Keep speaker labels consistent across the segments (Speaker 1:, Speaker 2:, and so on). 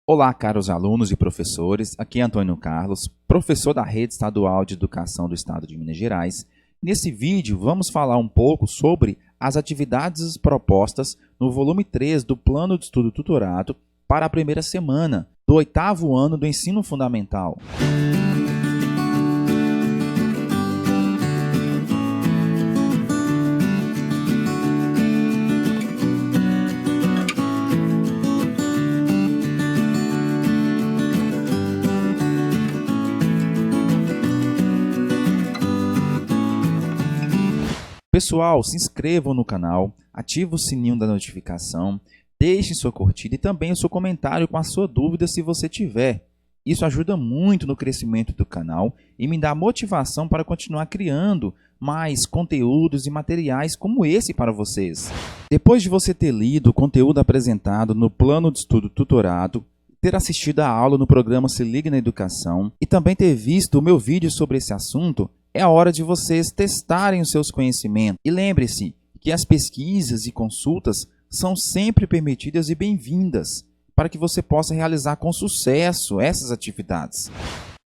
Speaker 1: Olá, caros alunos e professores, aqui é Antônio Carlos, professor da Rede Estadual de Educação do Estado de Minas Gerais. Nesse vídeo, vamos falar um pouco sobre as atividades propostas no volume 3 do Plano de Estudo Tutorado para a primeira semana do 8º ano do Ensino Fundamental. Pessoal, se inscrevam no canal, ative o sininho da notificação, deixe sua curtida e também o seu comentário com a sua dúvida se você tiver. Isso ajuda muito no crescimento do canal e me dá motivação para continuar criando mais conteúdos e materiais como esse para vocês. Depois de você ter lido o conteúdo apresentado no Plano de Estudo Tutorado, ter assistido a aula no programa Se Ligue na Educação e também ter visto o meu vídeo sobre esse assunto, é a hora de vocês testarem os seus conhecimentos. E lembre-se que as pesquisas e consultas são sempre permitidas e bem-vindas para que você possa realizar com sucesso essas atividades.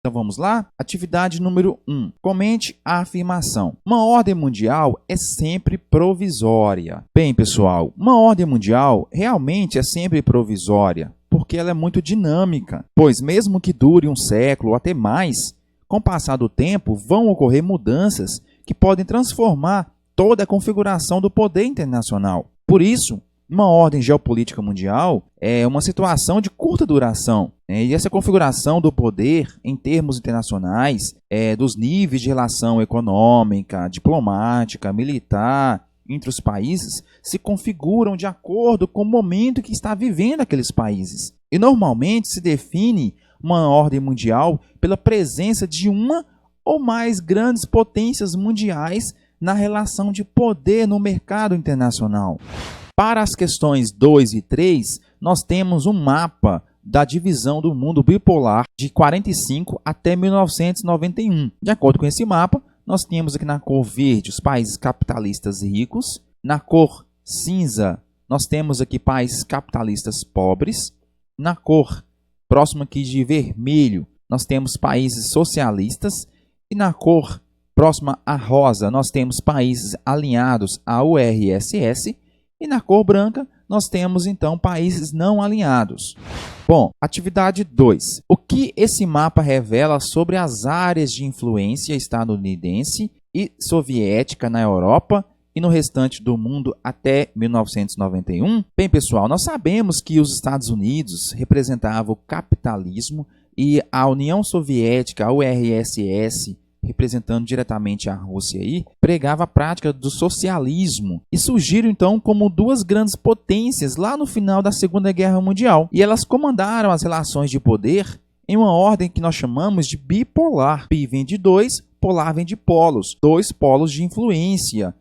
Speaker 1: Então vamos lá? Atividade número 1. Comente a afirmação. Uma ordem mundial é sempre provisória. Bem, pessoal, uma ordem mundial realmente é sempre provisória, porque ela é muito dinâmica, pois mesmo que dure um século ou até mais, com o passar do tempo, vão ocorrer mudanças que podem transformar toda a configuração do poder internacional. Por isso, uma ordem geopolítica mundial é uma situação de curta duração. E essa configuração do poder, em termos internacionais, dos níveis de relação econômica, diplomática, militar, entre os países, se configuram de acordo com o momento que está vivendo aqueles países. E normalmente se define uma ordem mundial pela presença de uma ou mais grandes potências mundiais na relação de poder no mercado internacional. Para as questões 2 e 3, nós temos um mapa da divisão do mundo bipolar de 45 até 1991. De acordo com esse mapa, nós temos aqui na cor verde os países capitalistas ricos, na cor cinza nós temos aqui países capitalistas pobres, na cor próximo aqui de vermelho, nós temos países socialistas e na cor próxima a rosa, nós temos países alinhados à URSS e na cor branca, nós temos então países não alinhados. Bom, atividade 2. O que esse mapa revela sobre as áreas de influência estadunidense e soviética na Europa e no restante do mundo até 1991? Bem, pessoal, nós sabemos que os Estados Unidos representavam o capitalismo e a União Soviética, a URSS, representando diretamente a Rússia, pregava a prática do socialismo e surgiram então como duas grandes potências lá no final da Segunda Guerra Mundial. E elas comandaram as relações de poder em uma ordem que nós chamamos de bipolar. Bi vem de dois, polar vem de polos, dois polos de influência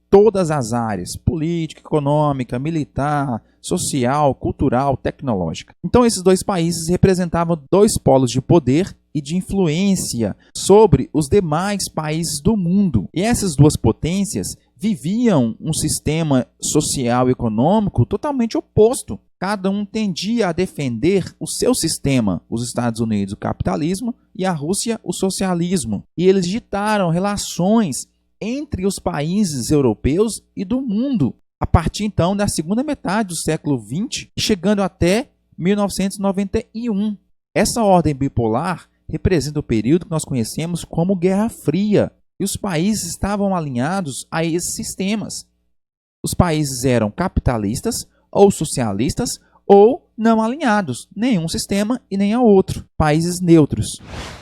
Speaker 1: todas as áreas, política, econômica, militar, social, cultural, tecnológica. Então esses dois países representavam dois polos de poder e de influência sobre os demais países do mundo. E essas duas potências viviam um sistema social e econômico totalmente oposto. Cada um tendia a defender o seu sistema, os Estados Unidos o capitalismo e a Rússia o socialismo. E eles ditaram relações entre os países europeus e do mundo, a partir então da segunda metade do século XX, chegando até 1991. Essa ordem bipolar representa o período que nós conhecemos como Guerra Fria, e os países estavam alinhados a esses sistemas. Os países eram capitalistas ou socialistas ou não alinhados, nenhum sistema e nem a outro, países neutros.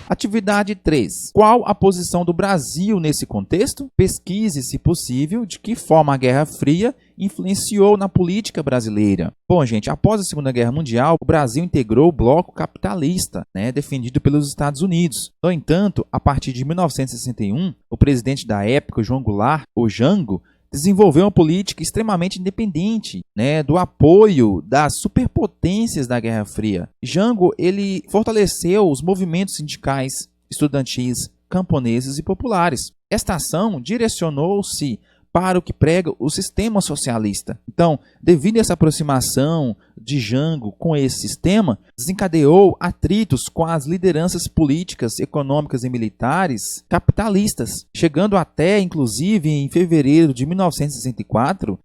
Speaker 1: Atividade 3. Qual a posição do Brasil nesse contexto? Pesquise, se possível, de que forma a Guerra Fria influenciou na política brasileira. Bom, gente, após a Segunda Guerra Mundial, o Brasil integrou o bloco capitalista, defendido pelos Estados Unidos. No entanto, a partir de 1961, o presidente da época, João Goulart, o Jango, desenvolveu uma política extremamente independente, do apoio das superpotências da Guerra Fria. Jango ele fortaleceu os movimentos sindicais, estudantis, camponeses e populares. Esta ação direcionou-se para o que prega o sistema socialista. Então, devido a essa aproximação de Jango com esse sistema, desencadeou atritos com as lideranças políticas, econômicas e militares capitalistas, chegando até, inclusive, em fevereiro de 1964,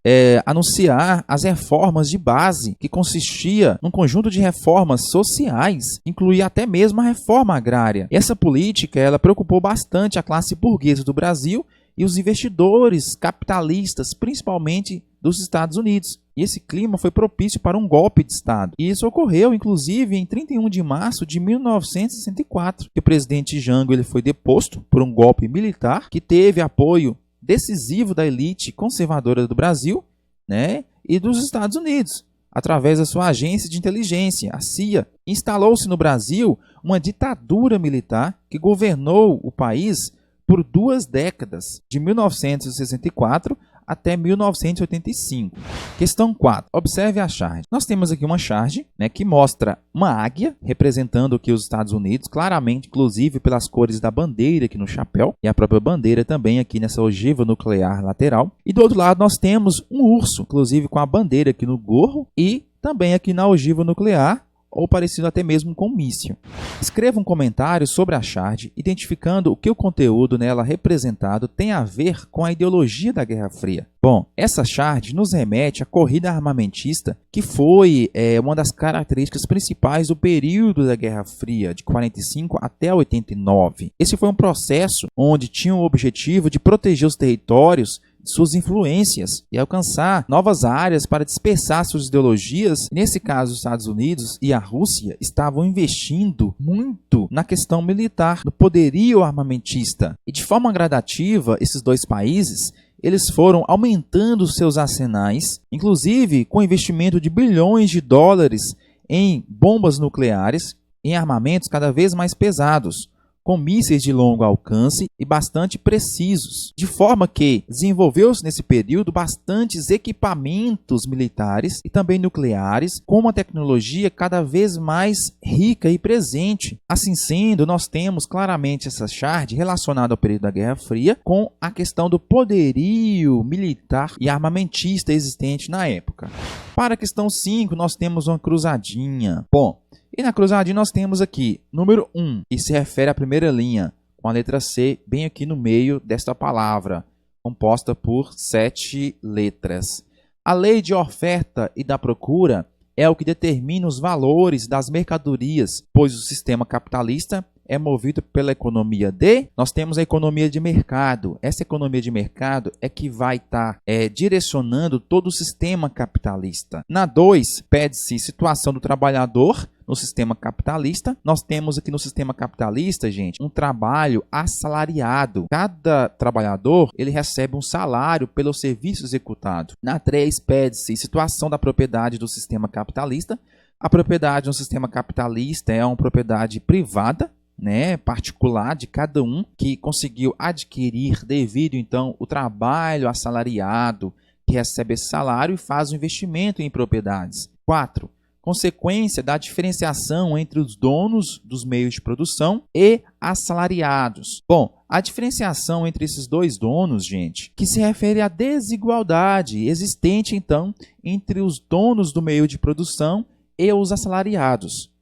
Speaker 1: anunciar as reformas de base, que consistia num conjunto de reformas sociais, incluía até mesmo a reforma agrária. Essa política ela preocupou bastante a classe burguesa do Brasil e os investidores capitalistas, principalmente dos Estados Unidos. E esse clima foi propício para um golpe de Estado. E isso ocorreu, inclusive, em 31 de março de 1964, que o presidente Jango ele foi deposto por um golpe militar que teve apoio decisivo da elite conservadora do Brasil, né, e dos Estados Unidos, através da sua agência de inteligência, a CIA. Instalou-se no Brasil uma ditadura militar que governou o país por 2 décadas, de 1964 até 1985. Questão 4. Observe a charge. Nós temos aqui uma charge, né, que mostra uma águia, representando aqui os Estados Unidos, claramente, inclusive pelas cores da bandeira aqui no chapéu, e a própria bandeira também aqui nessa ogiva nuclear lateral. E do outro lado nós temos um urso, inclusive com a bandeira aqui no gorro, e também aqui na ogiva nuclear, ou parecido até mesmo com um míssil. Escreva um comentário sobre a charge, identificando o que o conteúdo nela representado tem a ver com a ideologia da Guerra Fria. Bom, essa charge nos remete à corrida armamentista, que foi uma das características principais do período da Guerra Fria, de 45 até 89. Esse foi um processo onde tinha o objetivo de proteger os territórios de suas influências e alcançar novas áreas para dispersar suas ideologias. Nesse caso, os Estados Unidos e a Rússia estavam investindo muito na questão militar, no poderio armamentista. E de forma gradativa, esses dois países eles foram aumentando seus arsenais, inclusive com investimento de bilhões de dólares em bombas nucleares, em armamentos cada vez mais pesados, com mísseis de longo alcance e bastante precisos, de forma que desenvolveu-se nesse período bastantes equipamentos militares e também nucleares, com uma tecnologia cada vez mais rica e presente. Assim sendo, nós temos claramente essa charge relacionada ao período da Guerra Fria com a questão do poderio militar e armamentista existente na época. Para a questão 5, nós temos uma cruzadinha. Bom, e na cruzadinha nós temos aqui, número 1, que se refere à primeira linha, com a letra C bem aqui no meio desta palavra, composta por 7 letras. A lei de oferta e da procura é o que determina os valores das mercadorias, pois o sistema capitalista é movido pela economia nós temos a economia de mercado. Essa economia de mercado é que vai estar direcionando todo o sistema capitalista. Na 2, pede-se situação do trabalhador no sistema capitalista. Nós temos aqui no sistema capitalista, gente, um trabalho assalariado. Cada trabalhador ele recebe um salário pelo serviço executado. Na 3, pede-se situação da propriedade do sistema capitalista. A propriedade no sistema capitalista é uma propriedade privada, né, particular de cada um que conseguiu adquirir devido então o trabalho assalariado, que recebe esse salário e faz o investimento em propriedades. 4. Consequência da diferenciação entre os donos dos meios de produção e assalariados. Bom, a diferenciação entre esses dois donos, gente, que se refere à desigualdade existente então entre os donos do meio de produção e os assalariados.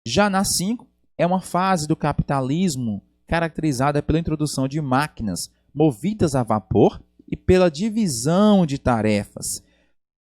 Speaker 1: Já na 5, é uma fase do capitalismo caracterizada pela introdução de máquinas movidas a vapor e pela divisão de tarefas.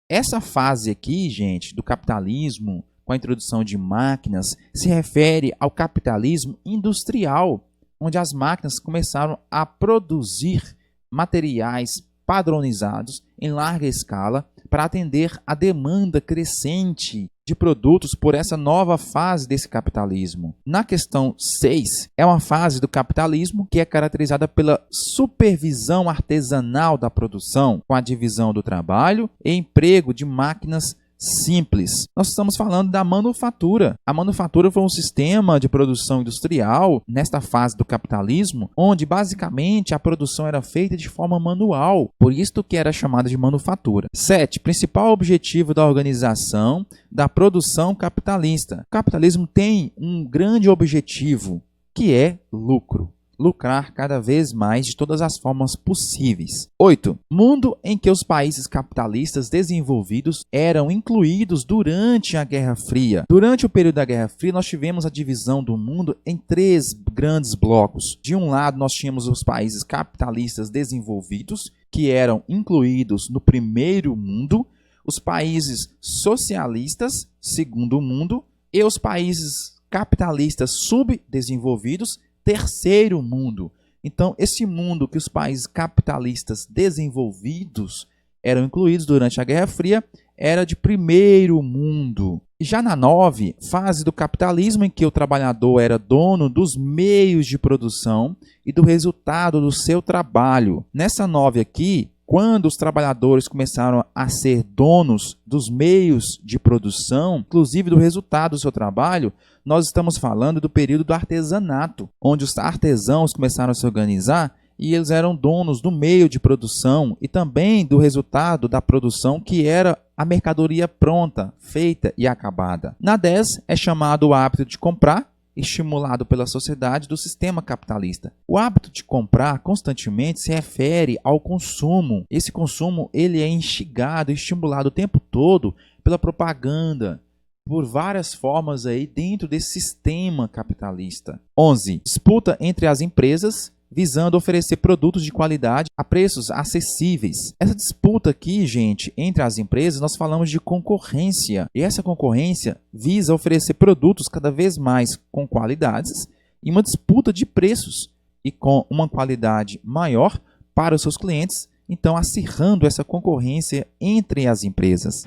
Speaker 1: Essa fase aqui, gente, do capitalismo, com a introdução de máquinas, se refere ao capitalismo industrial, onde as máquinas começaram a produzir materiais padronizados em larga escala para atender a demanda crescente de produtos por essa nova fase desse capitalismo. Na questão 6, é uma fase do capitalismo que é caracterizada pela supervisão artesanal da produção, com a divisão do trabalho e emprego de máquinas simples. Nós estamos falando da manufatura. A manufatura foi um sistema de produção industrial nesta fase do capitalismo, onde basicamente a produção era feita de forma manual, por isso que era chamada de manufatura. 7. Principal objetivo da organização da produção capitalista. O capitalismo tem um grande objetivo, que é lucro. lucrar cada vez mais de todas as formas possíveis. 8. Mundo em que os países capitalistas desenvolvidos eram incluídos durante a Guerra Fria. Durante o período da Guerra Fria, nós tivemos a divisão do mundo em 3 grandes blocos. De um lado, nós tínhamos os países capitalistas desenvolvidos, que eram incluídos no primeiro mundo, os países socialistas, segundo mundo, e os países capitalistas subdesenvolvidos, terceiro mundo. Então, esse mundo que os países capitalistas desenvolvidos eram incluídos durante a Guerra Fria era de primeiro mundo. E já na 9, fase do capitalismo, em que o trabalhador era dono dos meios de produção e do resultado do seu trabalho. Nessa 9 aqui, quando os trabalhadores começaram a ser donos dos meios de produção, inclusive do resultado do seu trabalho, nós estamos falando do período do artesanato, onde os artesãos começaram a se organizar e eles eram donos do meio de produção e também do resultado da produção, que era a mercadoria pronta, feita e acabada. Na 10 é chamado o hábito de comprar, estimulado pela sociedade do sistema capitalista. O hábito de comprar constantemente se refere ao consumo. Esse consumo ele é instigado, estimulado o tempo todo pela propaganda, por várias formas aí dentro desse sistema capitalista. 11. Disputa entre as empresas visando oferecer produtos de qualidade a preços acessíveis. Essa disputa aqui, gente, entre as empresas, nós falamos de concorrência. E essa concorrência visa oferecer produtos cada vez mais com qualidades e uma disputa de preços e com uma qualidade maior para os seus clientes, então acirrando essa concorrência entre as empresas.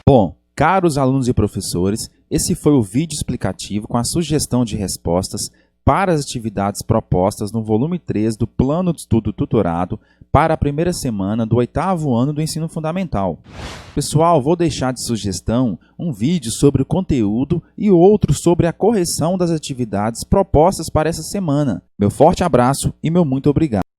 Speaker 1: Bom, caros alunos e professores, esse foi o vídeo explicativo com a sugestão de respostas para as atividades propostas no volume 3 do Plano de Estudo Tutorado para a primeira semana do 8º ano do ensino fundamental. Pessoal, vou deixar de sugestão um vídeo sobre o conteúdo e outro sobre a correção das atividades propostas para essa semana. Meu forte abraço e meu muito obrigado.